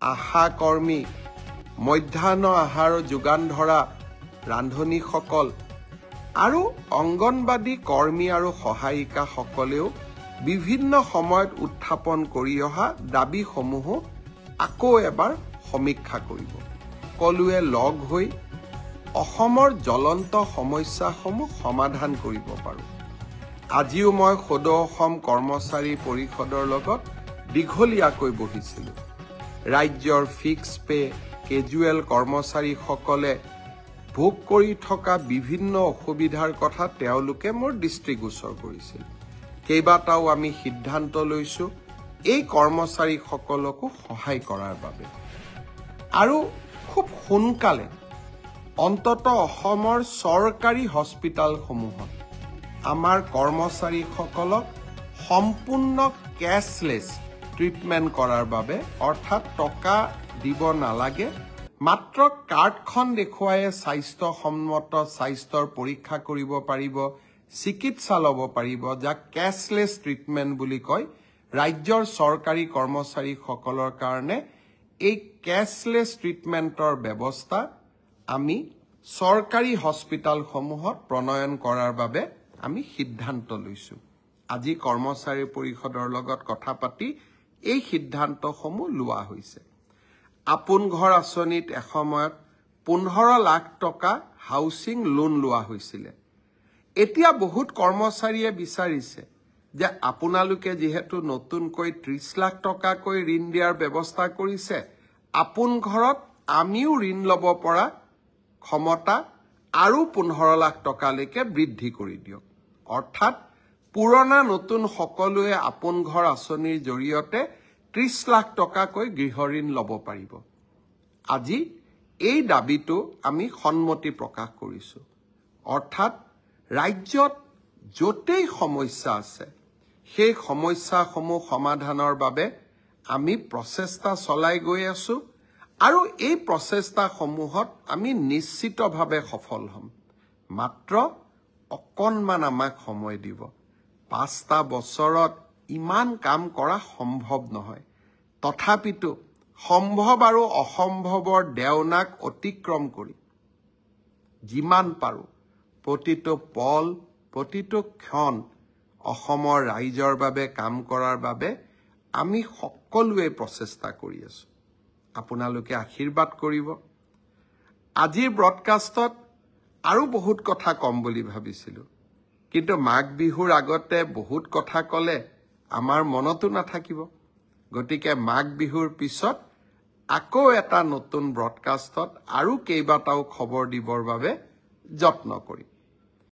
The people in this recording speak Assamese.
আশা কৰ্মী, মধ্যাহ্ন আহাৰ যোগান ধৰা ৰান্ধনীসকল আৰু অংগনবাদী কৰ্মী আৰু সহায়িকাসকলেও বিভিন্ন সময়ত উত্থাপন কৰি অহা দাবীসমূহো আকৌ এবাৰ সমীক্ষা কৰিব। সকলোৱে লগ হৈ অসমৰ জ্বলন্ত সমস্যাসমূহ সমাধান কৰিব পাৰোঁ। আজিও মই সদৌ অসম কৰ্মচাৰী পৰিষদৰ লগত দীঘলীয়াকৈ বহিছিলোঁ। ৰাজ্যৰ ফিক্স পে, কেজুৱেল কৰ্মচাৰীসকলে ভোগ কৰি থকা বিভিন্ন অসুবিধাৰ কথা তেওঁলোকে মোৰ দৃষ্টিগোচৰ কৰিছিল। কেইবাটাও আমি সিদ্ধান্ত লৈছোঁ এই কৰ্মচাৰীসকলকো সহায় কৰাৰ বাবে। আৰু খুব সোনকালে অন্ততঃ অসমৰ চৰকাৰী হস্পিটালসমূহত আমাৰ কৰ্মচাৰীসকলক সম্পূৰ্ণ কেছলেছ ট্ৰিটমেণ্ট কৰাৰ বাবে, অৰ্থাৎ টকা দিব নালাগে, মাত্ৰ কাৰ্ডখন দেখুৱাই স্বাস্থ্যসন্মত স্বাস্থ্যৰ পৰীক্ষা কৰিব পাৰিব, চিকিৎসা ল'ব পাৰিব, যাক কেছলেছ ট্ৰিটমেণ্ট বুলি কয়। ৰাজ্যৰ চৰকাৰী কৰ্মচাৰীসকলৰ কাৰণে এই কেছলেছ ট্ৰিটমেণ্টৰ ব্যৱস্থা আমি চৰকাৰী হস্পিটালসমূহত প্ৰণয়ন কৰাৰ বাবে আমি সিদ্ধান্ত লৈছোঁ। আজি কৰ্মচাৰী পৰিষদৰ লগত কথা পাতি এই সিদ্ধান্তসমূহ লোৱা হৈছে। আপোন ঘৰ আঁচনিত এসময়ত 15 লাখ টকা হাউচিং লোন লোৱা হৈছিলে। এতিয়া বহুত কৰ্মচাৰীয়ে বিচাৰিছে যে আপোনালোকে যিহেতু নতুনকৈ 30 লাখ টকাকৈ ঋণ দিয়াৰ ব্যৱস্থা কৰিছে, আপোন ঘৰত আমিও ঋণ ল'ব পৰা ক্ষমতা আৰু 15 লাখ টকালৈকে বৃদ্ধি কৰি দিয়ক। অৰ্থাৎ পুৰণা নতুন সকলোৱে আপোন ঘৰ আঁচনিৰ জৰিয়তে 30 লাখ টকাকৈ গৃহ ঋণ ল'ব পাৰিব। আজি এই দাবীটো আমি সন্মতি প্ৰকাশ কৰিছোঁ। অৰ্থাৎ ৰাজ্যত য'তেই সমস্যা আছে সেই সমস্যাসমূহ সমাধানৰ বাবে আমি প্ৰচেষ্টা চলাই গৈ আছোঁ আৰু এই প্ৰচেষ্টাসমূহত আমি নিশ্চিতভাৱে সফল হ'ম। মাত্ৰ অকণমান আমাক সময় দিব। 5টা বছৰত ইমান কাম কৰা সম্ভৱ নহয়। তথাপিতো সম্ভৱ আৰু অসম্ভৱৰ দেওনাক অতিক্ৰম কৰি যিমান পাৰোঁ প্ৰতিটো পল, প্ৰতিটো ক্ষণ অসমৰ ৰাইজৰ বাবে কাম কৰাৰ বাবে আমি সকলোৱে প্ৰচেষ্টা কৰি আছোঁ। আপোনালোকে আশীৰ্বাদ কৰিব। আজিৰ ব্ৰডকাষ্টত আৰু বহুত কথা কম বুলি ভাবিছিলোঁ, কিন্তু মাঘ বিহুৰ আগতে বহুত কথা ক'লে আমাৰ মনতো নাথাকিব। গতিকে মাঘ বিহুৰ পিছত আকৌ এটা নতুন ব্ৰডকাষ্টত আৰু কেইবাটাও খবৰ দিবৰ বাবে যত্ন কৰিম।